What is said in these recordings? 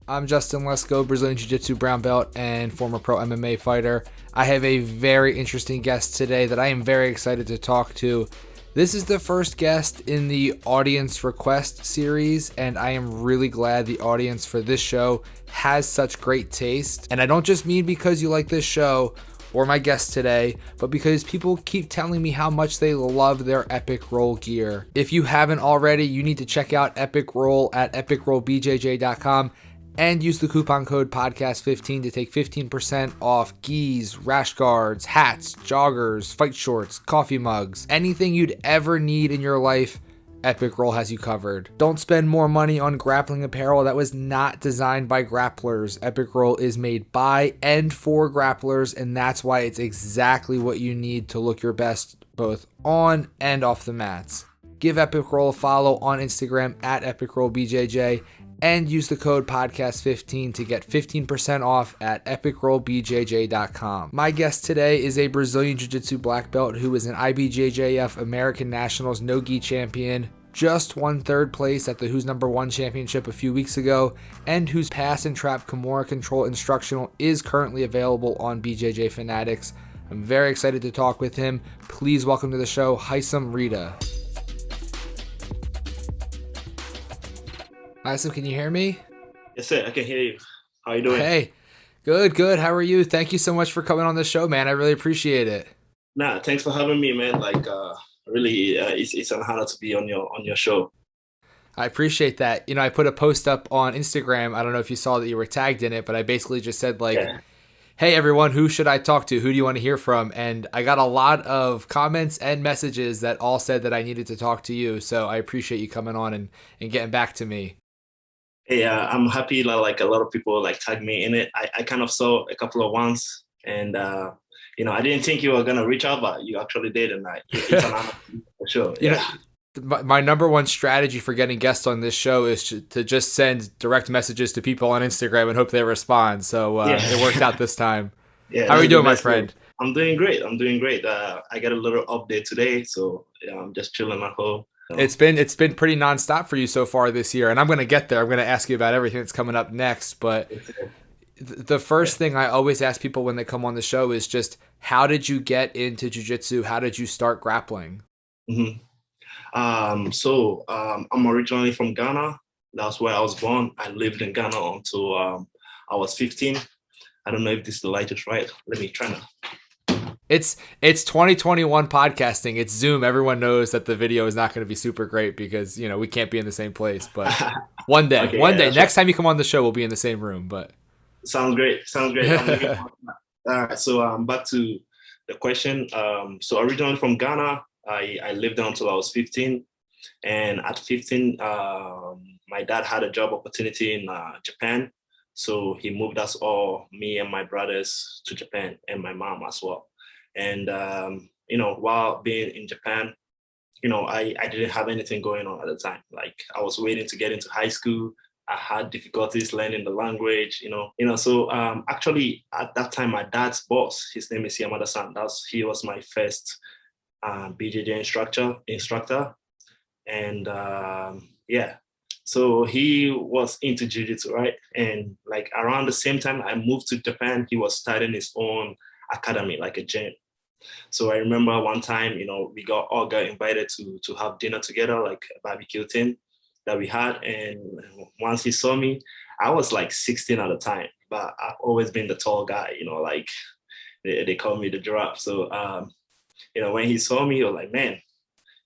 I'm Justin Lesko, Brazilian Jiu-Jitsu brown belt and former pro MMA fighter. I have a very interesting guest today that I am very excited to talk to. This is the first guest in the audience request series, and I am really glad the audience for this show has such great taste. And I don't just mean because you like this show or my guest today, but because people keep telling me how much they love their Epic Roll gear. If you haven't already, you need to check out Epic Roll at epicrollbjj.com and use the coupon code podcast15 to take 15% off gis, rash guards, hats, joggers, fight shorts, coffee mugs, anything you'd ever need in your life. Epic Roll has you covered. Don't spend more money on grappling apparel that was not designed by grapplers. Epic Roll is made by and for grapplers, and that's why it's exactly what you need to look your best both on and off the mats. Give Epic Roll a follow on Instagram at epicrollbjj and use the code podcast15 to get 15% off at epicrollbjj.com. My guest today is a Brazilian Jiu-Jitsu black belt who is an IBJJF American Nationals no-gi champion, just won third place at the Who's Number One Championship a few weeks ago, and whose pass and trap Kimura control instructional is currently available on BJJ Fanatics. I'm very excited to talk with him. Please welcome to the show, Haisam Rida. Haisam, can you hear me? Yes, sir. I can hear you. How are you doing? Hey, good. How are you? Thank you so much for coming on the show, man. I really appreciate it. Nah, thanks for having me, man. Really, it's an honor to be on your show. I appreciate that. You know, I put a post up on Instagram. I don't know if you saw that you were tagged in it, but I basically just said Hey everyone, who should I talk to? Who do you want to hear from? And I got a lot of comments and messages that all said that I needed to talk to you. So I appreciate you coming on and getting back to me. Hey, I'm happy. Like a lot of people tagged me in it. I kind of saw a couple of ones, and I didn't think you were gonna reach out, but you actually did, and it's an honor for sure. Yeah. My number one strategy for getting guests on this show is to just send direct messages to people on Instagram and hope they respond. So It worked out this time. Yeah. How are you doing, my friend? I'm doing great. I got a little update today, so I'm just chilling at home. It's been pretty nonstop for you so far this year, and I'm going to get there. I'm going to ask you about everything that's coming up next, but the first thing I always ask people when they come on the show is just, how did you get into jiu-jitsu? How did you start grappling? Mm-hmm. I'm originally from Ghana. That's where I was born. I lived in Ghana until I was 15. I don't know if this is the light is right. Let me try now. It's 2021 podcasting. It's Zoom. Everyone knows that the video is not going to be super great because, we can't be in the same place. But one day, next time you come on the show, we'll be in the same room. But sounds great. All right. So back to the question. So originally from Ghana, I lived there until I was 15. And at 15, my dad had a job opportunity in Japan. So he moved us all, me and my brothers, to Japan, and my mom as well. And, while being in Japan, I didn't have anything going on at the time. I was waiting to get into high school. I had difficulties learning the language, So actually, at that time, my dad's boss, his name is Yamada-san. He was my first BJJ instructor. And so he was into jiu-jitsu, right? And around the same time I moved to Japan, he was starting his own academy, like a gym. So I remember one time, we all got invited to have dinner together, like a barbecue thing that we had. And once he saw me, I was 16 at the time, but I've always been the tall guy, they call me the giraffe. So, when he saw me, he was like, man,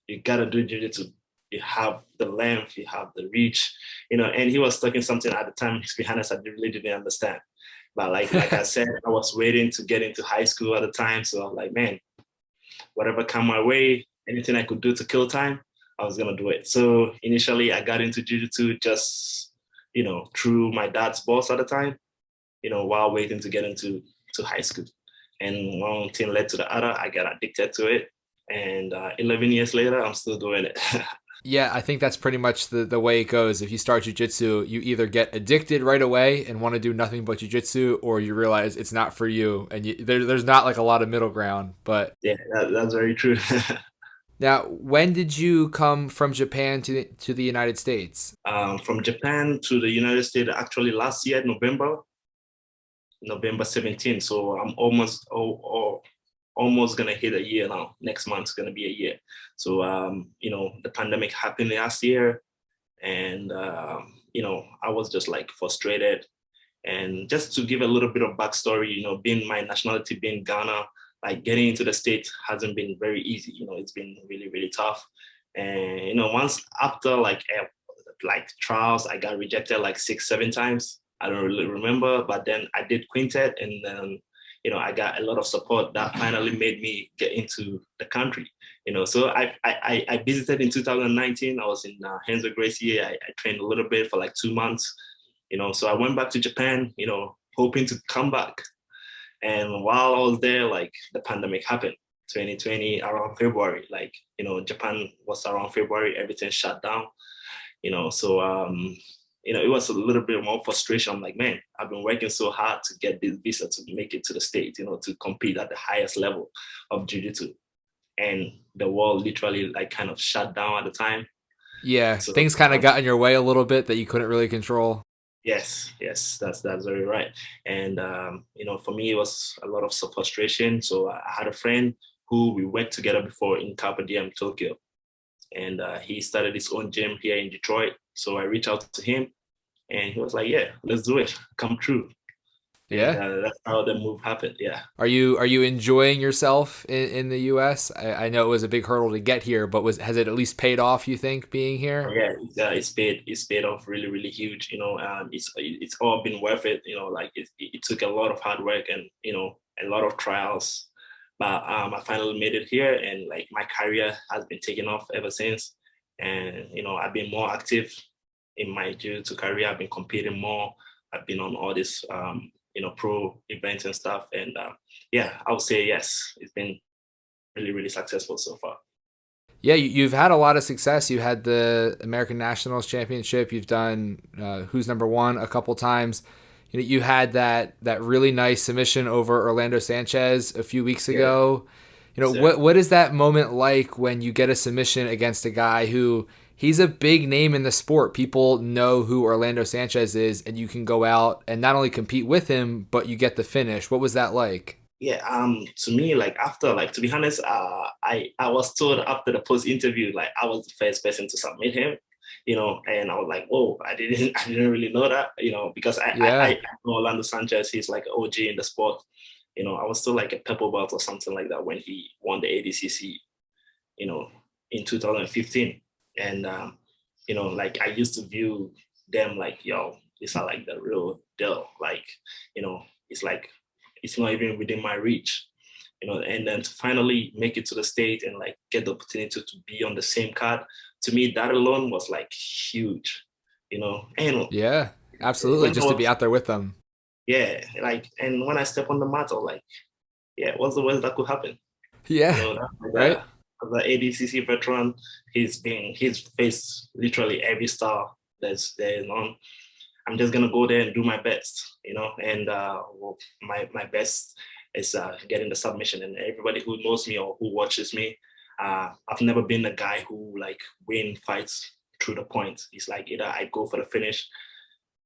you gotta do jiu-jitsu. You have the length, you have the reach, and he was talking something at the time, to be honest, I really didn't understand. But like I said, I was waiting to get into high school at the time. So I was like, man, whatever come my way, anything I could do to kill time, I was going to do it. So initially I got into jiu-jitsu just, through my dad's boss at the time, while waiting to get into high school. And one thing led to the other. I got addicted to it. And 11 years later, I'm still doing it. Yeah, I think that's pretty much the way it goes. If you start jiu-jitsu, you either get addicted right away and want to do nothing but jiu-jitsu, or you realize it's not for you. And there's not a lot of middle ground. But yeah, that's very true. Now, when did you come from Japan to the United States? From Japan to the United States, actually last year, November 17th. So I'm almost gonna hit a year now. Next month's gonna be a year. So the pandemic happened last year, and I was just like frustrated. And just to give a little bit of backstory, being my nationality being Ghana, like getting into the States hasn't been very easy. It's been really, really tough. And once after like trials, I got rejected like 6, 7 times. I don't really remember, but then I did quintet, and then I got a lot of support that finally made me get into the country. So I visited in 2019. I was in Henzo Gracie. I trained a little bit for like 2 months. So I went back to Japan. Hoping to come back. And while I was there, like the pandemic happened. 2020 around February, like Japan was around February. Everything shut down. So it was a little bit more frustration. I'm like, man, I've been working so hard to get this visa to make it to the States, to compete at the highest level of jiu-jitsu. And the world literally like kind of shut down at the time. Yeah, So things kind of got in your way a little bit that you couldn't really control. yes, that's very right. And for me, it was a lot of frustration. So I had a friend who we worked together before in Carpe Diem, Tokyo. And he started his own gym here in Detroit. So I reached out to him, and he was like, "Yeah, let's do it. Come true." And Yeah. that's how the move happened. Yeah. Are you enjoying yourself in the U.S.? I know it was a big hurdle to get here, but has it at least paid off, you think, being here? Yeah, it's paid off really, really huge. It's all been worth it. Like it took a lot of hard work and a lot of trials, but I finally made it here, and like my career has been taking off ever since. And I've been more active in my jiu-jitsu career. I've been competing more. I've been on all this pro events and stuff, and yeah, I would say yes, it's been really, really successful so far. Yeah, you've had a lot of success. You had the American Nationals Championship. You've done Who's Number One a couple times. You had that really nice submission over Orlando Sanchez a few weeks Yeah. ago. So, What is that moment like when you get a submission against a guy who he's a big name in the sport? People know who Orlando Sanchez is, and you can go out and not only compete with him, but you get the finish. What was that like? yeah, to me, like after, like to be honest, I was told after the post interview, like I was the first person to submit him, and I was like, whoa, I didn't really know that, because I Yeah. know Orlando Sanchez, he's like OG in the sport. I was still like a purple belt or something like that when he won the ADCC, you know, in 2015, and like I used to view them like, yo, these are like the real deal, like, it's like it's not even within my reach, and then to finally make it to the state and like get the opportunity to be on the same card, to me that alone was like huge, and Yeah, absolutely. when I Just to be was, out there with them. yeah, like, and when I step on the mat, I was like, yeah, what's the worst that could happen? Yeah. The Right. the ADCC veteran, he's faced literally every star there's on. I'm just gonna go there and do my best, and well, my best is getting the submission. And everybody who knows me or who watches me, I've never been a guy who like win fights through the point. It's like either I go for the finish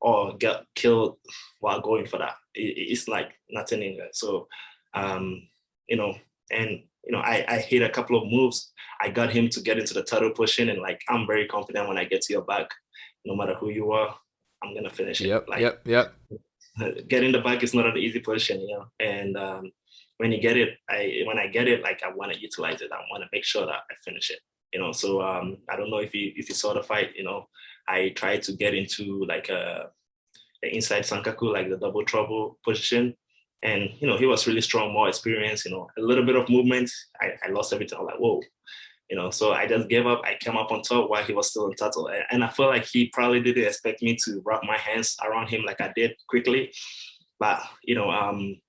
or get killed while going for that. It's like nothing in there. So, um, you know, and I hit a couple of moves. I got him to get into the turtle position, and like I'm very confident when I get to your back, no matter who you are, I'm gonna finish it. Yep. Like Yep. Yep. getting the back is not an easy position, And when you get it, when I get it, like I want to utilize it. I want to make sure that I finish it. So I don't know if you saw the fight. I tried to get into like the inside sankaku, like the double trouble position. And he was really strong, more experienced. A little bit of movement. I lost everything. I was like, whoa. So I just gave up. I came up on top while he was still in turtle, and I feel like he probably didn't expect me to wrap my hands around him like I did quickly. But I'm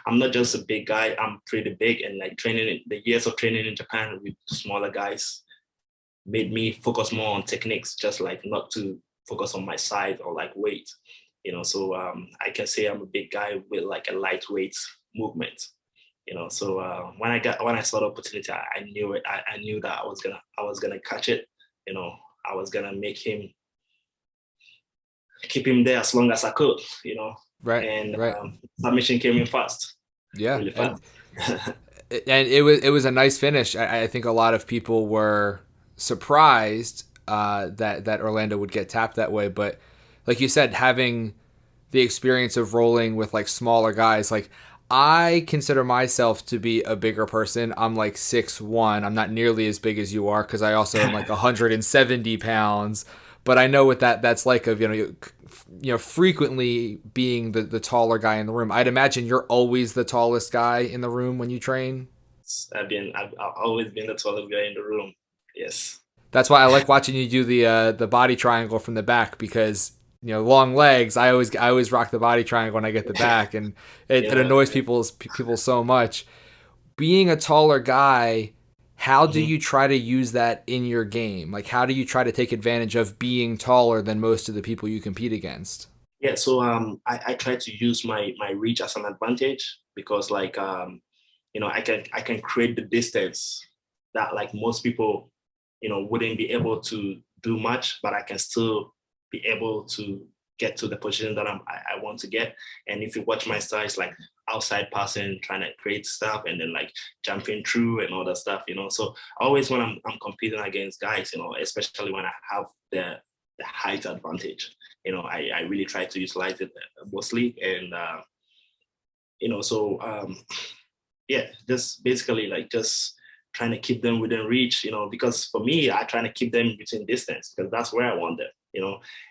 I'm not just a big guy. I'm pretty big, and like the years of training in Japan with smaller guys made me focus more on techniques, just like not to focus on my size or like weight. So I can say I'm a big guy with like a lightweight movement. So when I saw the opportunity, I knew it. I knew that I was gonna catch it. I was gonna keep him there as long as I could. Right, And right. submission came in fast, Yeah, really and fast. it was a nice finish. I think a lot of people were surprised that Orlando would get tapped that way, but like you said, having the experience of rolling with like smaller guys, like I consider myself to be a bigger person. I'm like 6'1". I'm not nearly as big as you are because I also am like 170 pounds. But I know what that's like of frequently being the taller guy in the room. I'd imagine you're always the tallest guy in the room when you train. I've always been the tallest guy in the room. Yes. That's why I like watching you do the body triangle from the back because long legs. I always rock the body triangle when I get the back, and it Yeah. annoys people so much. Being a taller guy, how do Mhm. you try to use that in your game? Like, how do you try to take advantage of being taller than most of the people you compete against? Yeah, so I try to use my reach as an advantage because like I can create the distance that like most people wouldn't be able to do much, but I can still be able to get to the position that I want to get. And if you watch my style, it's like outside passing, trying to create stuff, and then like jumping through and all that stuff. So always when I'm competing against guys, especially when I have the height advantage, I really try to utilize it mostly. And so yeah, just basically like just trying to keep them within reach, because for me, I try to keep them within distance because that's where I want them.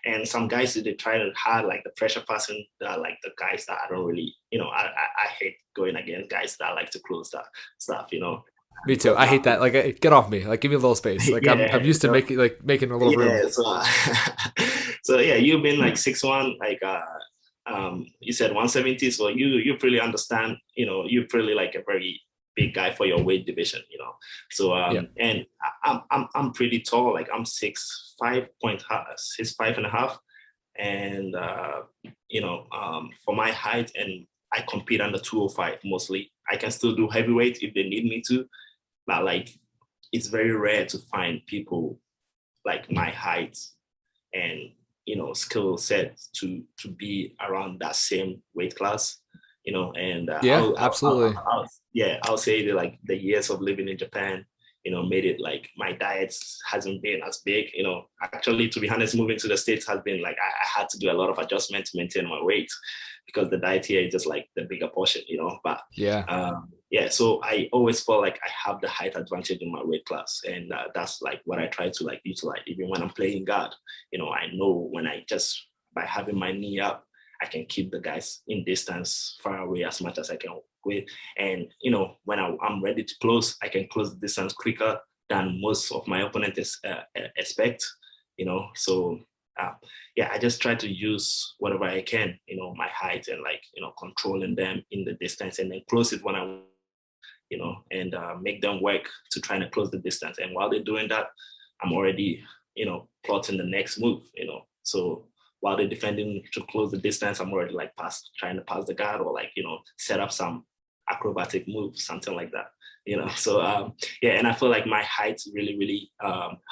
And some guys, they try to hard like the pressure passing, that like the guys that I don't really, I hate going against guys that like to close that stuff, Me too. because I that, hate that. Like, get off me. Like, give me a little space. Like, I'm yeah, used to making a little room. yeah. So, so yeah, you've been like 6'1", like you said 170. So you really understand. You're really like a very big guy for your weight division. So Yeah. and I'm pretty tall. Like I'm 6'5" and for my height, and I compete under 205 mostly. I can still do heavyweight if they need me to, but like it's very rare to find people like my height and skill set to be around that same weight class. And Yeah, absolutely. yeah, I'll say that like the years of living in Japan made it like my diet hasn't been as big. Actually, to be honest, moving to the States has been like I had to do a lot of adjustment to maintain my weight because the diet here is just like the bigger portion. But Yeah. yeah, so I always feel like I have the height advantage in my weight class, and that's like what I try to like utilize even when I'm playing guard. I know when I just by having my knee up, I can keep the guys in distance far away as much as I can with. And when I'm ready to close, I can close the distance quicker than most of my opponents expect. So yeah, I just try to use whatever I can, my height and like controlling them in the distance, and then close it when and make them work to try to close the distance. And while they're doing that, I'm already, plotting the next move. So while they're defending to close the distance, I'm already like trying to pass the guard or like, set up some acrobatic move, something like that. So yeah, and I feel like my height really, really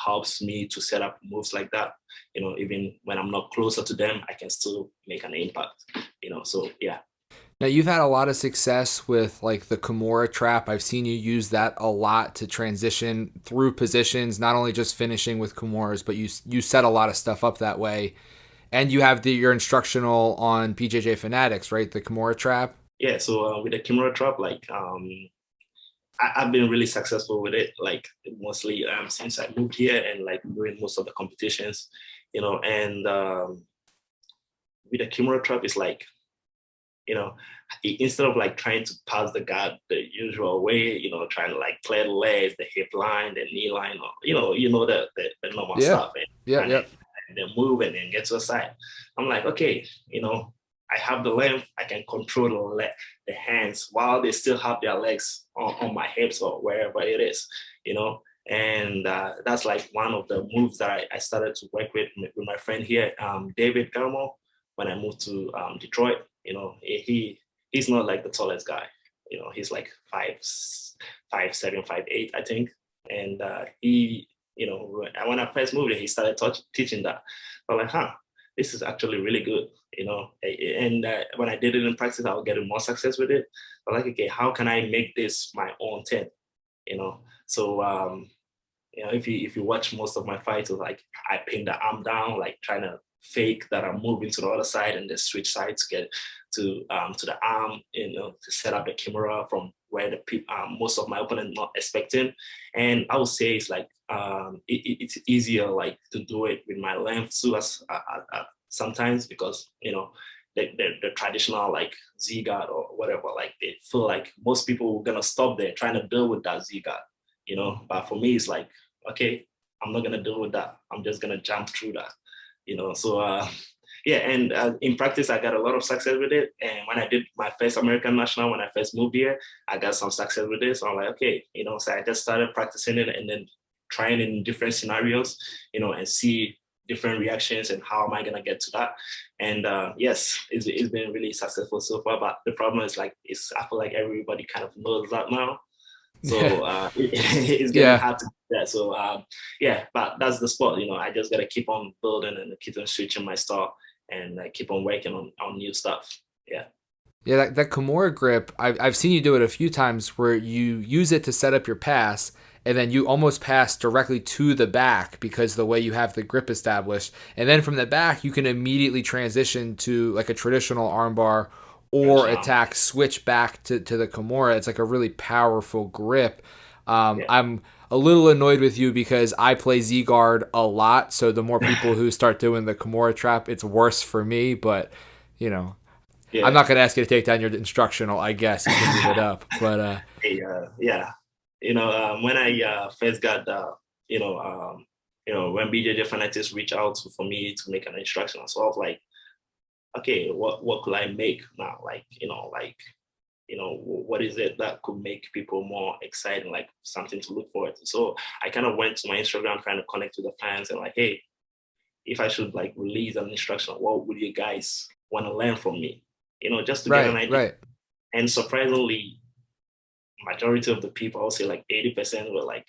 helps me to set up moves like that. Even when I'm not closer to them, I can still make an impact. So yeah. Now you've had a lot of success with like the Kimura Trap. I've seen you use that a lot to transition through positions, not only just finishing with Kimuras, but you set a lot of stuff up that way. And you have your instructional on BJJ Fanatics, right? The Kimura Trap. Yeah, so with the Kimura Trap, like I've been really successful with it, like mostly since I moved here and like doing most of the competitions, and with the Kimura Trap, it's like, you know, instead of like trying to pass the guard the usual way, trying to like clear the legs, the hip line, the knee line, or the normal Yeah. stuff, and Yeah. trying to Yeah. and then move and then get to the side. I'm like, okay, I have the length, I can control the hands while they still have their legs on my hips or wherever it is. And that's like one of the moves that I started to work with my friend here, David Carmel, when I moved to Detroit. He's not like the tallest guy. he's like 5'7", 5'8", I think. And he, when I first moved in, he started teaching that. I'm like, this is actually really good, And when I did it in practice, I was getting more success with it. But like, okay, how can I make this my own thing? So if you watch most of my fights, it's like I pin the arm down, like trying to fake that I'm moving to the other side and then switch sides to get to the arm, to set up the Kimura from where the most of my opponents not expecting. And I would say it's like it's easier like to do it with my length too, as sometimes, because the traditional like Z guard or whatever, like they feel like most people are gonna stop there trying to build with that Z guard, But for me, it's like, okay, I'm not gonna deal with that. I'm just gonna jump through that, So yeah, and in practice, I got a lot of success with it. And when I did my first American National, when I first moved here, I got some success with this. So I'm like, okay, so I just started practicing it and then trying it in different scenarios, and see different reactions and how am I gonna get to that. And yes, it's been really successful so far. But the problem is like, I feel like everybody kind of knows that now. So it's getting hard to do that. So yeah, but that's the sport. I just gotta keep on building and keep on switching my style and keep on working on new stuff. Yeah. Yeah, that Kimura grip, I've seen you do it a few times where you use it to set up your pass, and then you almost pass directly to the back because the way you have the grip established. And then from the back, you can immediately transition to like a traditional armbar or attack, switch back to the Kimura. It's like a really powerful grip. I'm a little annoyed with you because I play Z-Guard a lot, so the more people who start doing the Kimura Trap, it's worse for me, but, I'm not going to ask you to take down your instructional, I guess. You can leave it up. But yeah. When I first got when BJJ fanatics reached out for me to make an instructional, so I was like, okay, what could I make now? What is it that could make people more excited, like something to look forward to? So I kind of went to my Instagram trying to connect with the fans and like, hey, if I should like release an instruction, what would you guys want to learn from me? Just to get an idea. Right. And surprisingly, majority of the people, I would say like 80% were like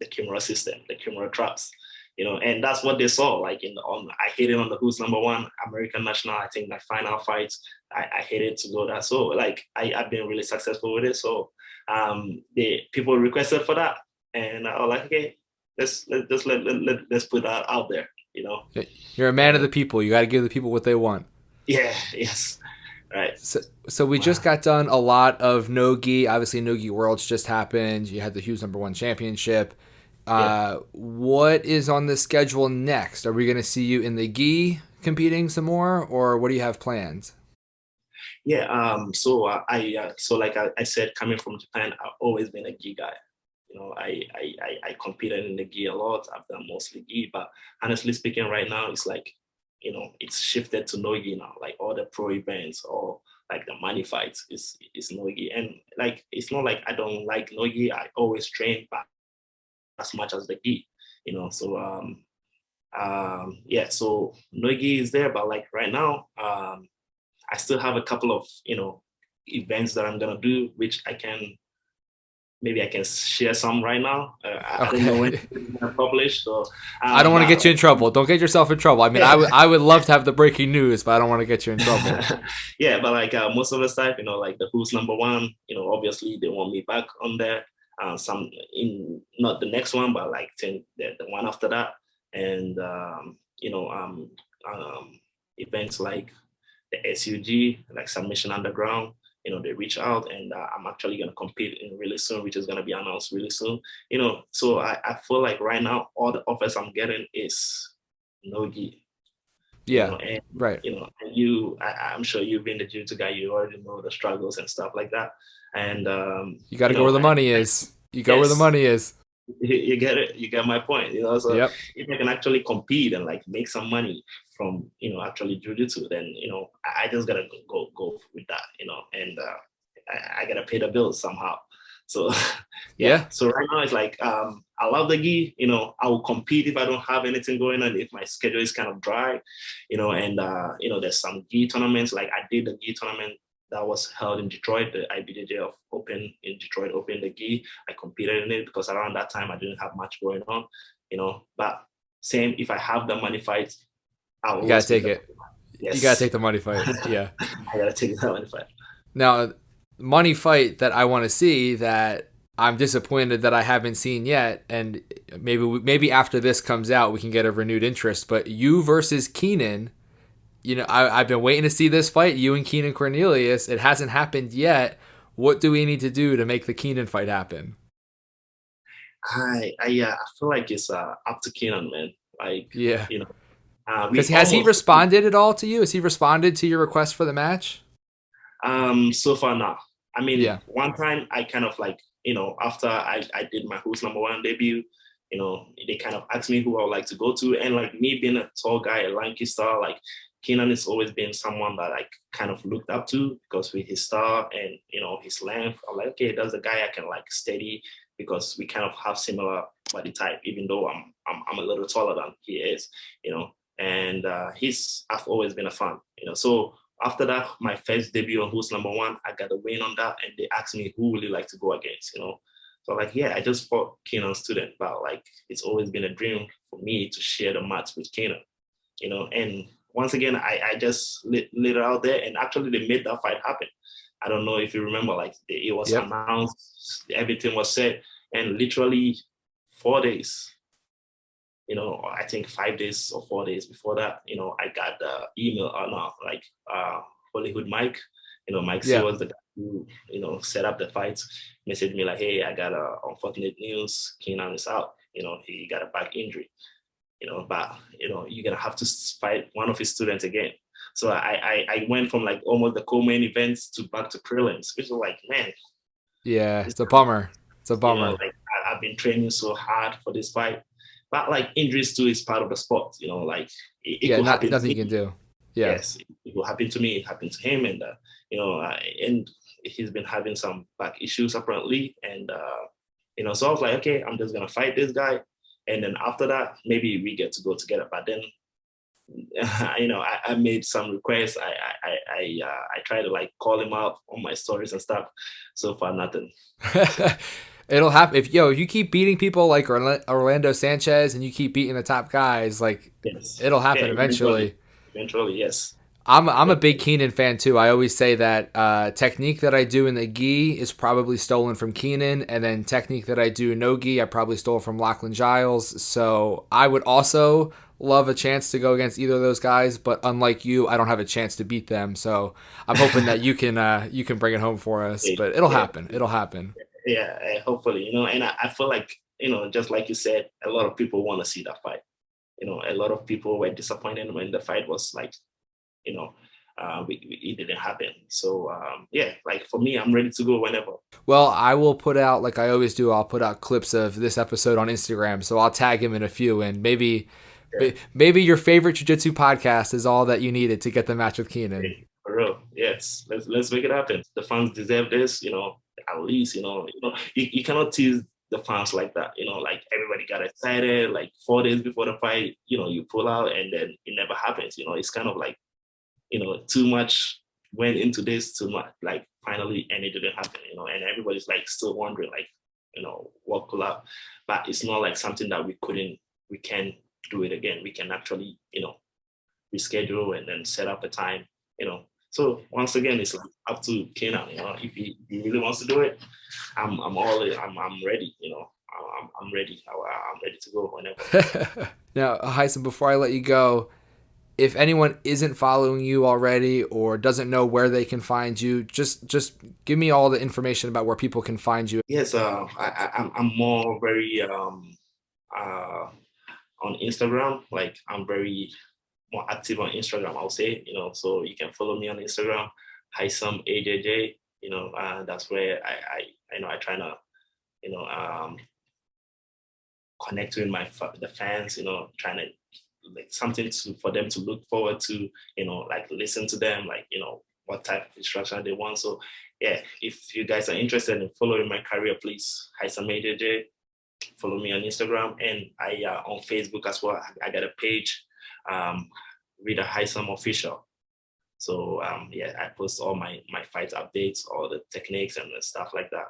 the Kimura system, the Kimura traps. And that's what they saw. Like I hit it on the Who's Number One American National. I think my final fights, I hit it to go that. So like I've been really successful with it. So the people requested for that, and I was like, okay, let's put that out there. You're a man of the people. You got to give the people what they want. Yeah. Yes. Right. So we just got done a lot of no-gi. Obviously, no-gi Worlds just happened. You had the Hughes #1 championship. What is on the schedule next? Are we going to see you in the gi competing some more, or what do you have planned? Yeah. So like I said, coming from Japan, I've always been a gi guy. I competed in the gi a lot. I've done mostly gi, but honestly speaking, right now it's like, it's shifted to no-gi now. Like all the pro events or like the money fights is no-gi, and like it's not like I don't like no-gi. I always train, but as much as the gi, So so no-gi is there, but like right now, I still have a couple of events that I'm gonna do, which maybe I can share some right now. I don't know when it's gonna publish, so I don't want to get you in trouble. Don't get yourself in trouble. I mean, I would love to have the breaking news, but I don't want to get you in trouble. Yeah, but like most of the stuff, like the Who's #1, obviously they want me back on there. Some in not the next one, but like the one after that, and events like the SUG, like Submission Underground. They reach out, and I'm actually going to compete in really soon, which is going to be announced really soon. So I feel like right now all the offers I'm getting is no-gi. Yeah, right. And I'm sure you've been the jiu-jitsu guy. You already know the struggles and stuff like that. And you got to go where the money is. You go where the money is. You get it. You get my point. So if I can actually compete and like make some money from actually jiu-jitsu, then I just gotta go with that, and I gotta pay the bills somehow. So So right now it's like I love the gi. I will compete if I don't have anything going on, if my schedule is kind of dry, and there's some gi tournaments. Like I did the gi tournament that was held in Detroit, the IBJJ of Open in Detroit, Open the gi. I competed in it because around that time I didn't have much going on, but same, if I have the money fight, I'll You gotta always pick take the it. money fight. You gotta Yes. take the money fight. Yeah. I gotta take the money fight. Now, money fight that I want to see that I'm disappointed that I haven't seen yet, and maybe after this comes out we can get a renewed interest. But you versus Keenan, I've been waiting to see this fight. You and Keenan Cornelius. It hasn't happened yet. What do we need to do to make the Keenan fight happen? Yeah, I feel like it's up to Keenan, man. Like, Yeah. you know, Because we has he almost responded at all to you? Has he responded to your request for the match? so far now. I mean, Yeah. one time I kind of like, after I did my Who's Number One debut, they kind of asked me who I would like to go to. And like me being a tall guy, a lanky star, like Keenan has always been someone that I kind of looked up to because with his star and his length, I'm like, okay, that's the guy I can like steady because we kind of have similar body type, even though I'm a little taller than he is, and I've always been a fan, So after that, my first debut on Who's Number One, I got a win on that, and they asked me who would you like to go against. So like, yeah, I just fought Keenan Student, but like it's always been a dream for me to share the match with Keenan. And once again, I just lit it out there, and actually they made that fight happen. I don't know if you remember, like it was Yep. announced, everything was said, and literally 4 days, I think 5 days or 4 days before that, I got the email or not, like Hollywood Mike, Mike C Yeah. was the guy who, set up the fights, messaged me like, hey, I got unfortunate news, Keenan is out, he got a back injury, but you're gonna have to fight one of his students again. So I went from like almost the co-main events to back to prelims, which is like, man, Yeah. this, It's a bummer. It's a bummer. like I've been training so hard for this fight, but like injuries too is part of the sport. Like it Yeah. could happen to Nothing you can me. do. Yeah. Yes, it will happen to me. It happened to him, and and he's been having some back issues apparently, and so I was like, okay, I'm just gonna fight this guy, and then after that, maybe we get to go together. But then, I made some requests. I tried to like call him out on my stories and stuff. So far, nothing. It'll happen if you keep beating people like Orlando Sanchez and you keep beating the top guys, like Yes, it'll yeah, happen eventually. eventually, yes. I'm a big Keenan fan too. I always say that technique that I do in the gi is probably stolen from Keenan, and then technique that I do no gi I probably stole from Lachlan Giles. So I would also love a chance to go against either of those guys, but unlike you, I don't have a chance to beat them. So I'm hoping that you can bring it home for us. But it'll Yeah, happen. It'll happen. yeah, hopefully, and I feel like, just like you said, a lot of people want to see that fight. A lot of people were disappointed when the fight was like, you know, it didn't happen. So yeah, like for me, I'm ready to go whenever. Well, I will put out, like I always do, I'll put out clips of this episode on Instagram. So I'll tag him in a few, and Yeah. maybe your favorite jiu-jitsu podcast is all that you needed to get the match with Keenan. For real, yes. Let's make it happen. The fans deserve this. At least you cannot tease the fans like that. Like everybody got excited. Like 4 days before the fight, you pull out, and then it never happens. It's kind of like too much went into this, too much like finally, and it didn't happen. And everybody's like still wondering like what could have, but it's not like something that we can do it again. We can actually reschedule and then set up a time. So once again, it's like up to Keenan. If he really wants to do it, I'm all in. I'm ready. I'm ready. I'm ready to go whenever. Now, Haisam, before I let you go, if anyone isn't following you already or doesn't know where they can find you, just give me all the information about where people can find you. Yes, I'm more very on Instagram. Like I'm very more active on Instagram, I'll say. So you can follow me on Instagram, Haisam AJJ. That's where I try to connect with the fans. Trying to like something for them to look forward to. Like listen to them, like what type of instruction they want. So yeah, if you guys are interested in following my career, please Haisam AJJ. Follow me on Instagram, and I on Facebook as well. I got a page, Rida Haisam Official. So yeah, I post all my fight updates, all the techniques and the stuff like that,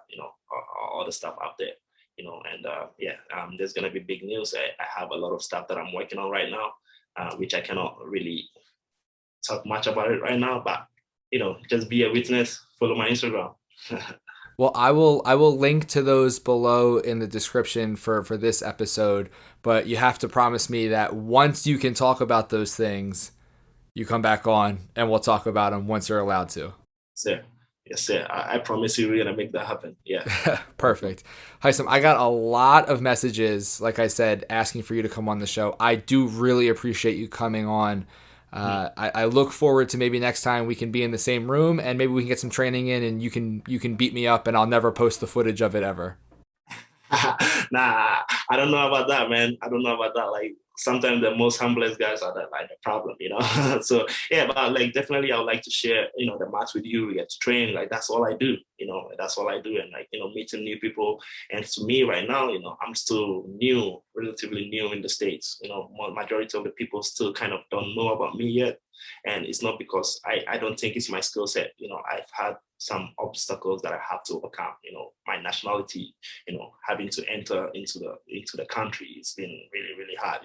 all the stuff out there, and yeah, there's gonna be big news. I have a lot of stuff that I'm working on right now, which I cannot really talk much about it right now, but just be a witness, follow my Instagram. Well, I will link to those below in the description for this episode, but you have to promise me that once you can talk about those things, you come back on and we'll talk about them once you're allowed to. Sir. Yes, sir. I promise you we're gonna make that happen. Yeah. Perfect. Haisam, I got a lot of messages, like I said, asking for you to come on the show. I do really appreciate you coming on. I look forward to maybe next time we can be in the same room and maybe we can get some training in and you can beat me up and I'll never post the footage of it ever. Nah, I don't know about that, man. I don't know about that. Like sometimes the most humblest guys are the problem, So yeah, but like definitely I would like to share, the match with you. We get to train, like that's all I do, that's all I do. And like, meeting new people. And to me right now, I'm still new, relatively new in the States. Majority of the people still kind of don't know about me yet. And it's not because I don't think it's my skill set. I've had some obstacles that I have to overcome. My nationality, having to enter into the country, it's been really, really hard.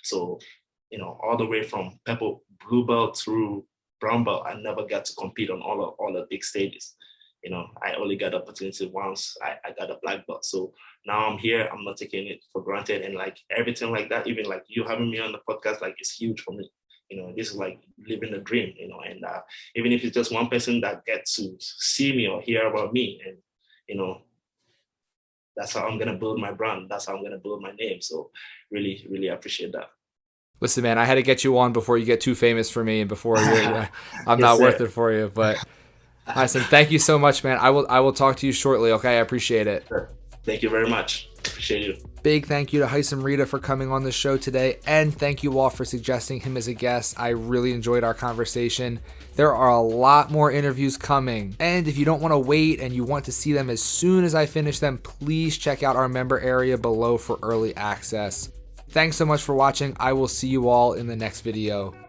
So, all the way from blue belt through brown belt, I never got to compete on all the big stages. I only got the opportunity once. I got a black belt. So now I'm here. I'm not taking it for granted. And like everything like that, even like you having me on the podcast, like it's huge for me. This is like living a dream, and even if it's just one person that gets to see me or hear about me, and, that's how I'm going to build my brand. That's how I'm going to build my name. So really, really appreciate that. Listen, man, I had to get you on before you get too famous for me and before I'm Yes, not sir. worth it for you. But Haisam, thank you so much, man. I will talk to you shortly. Okay. I appreciate it. Sure. Thank you very much. Appreciate you. Big thank you to Haisam Rida for coming on the show today, and thank you all for suggesting him as a guest. I really enjoyed our conversation. There are a lot more interviews coming, and if you don't want to wait and you want to see them as soon as I finish them, please check out our member area below for early access. Thanks so much for watching. I will see you all in the next video.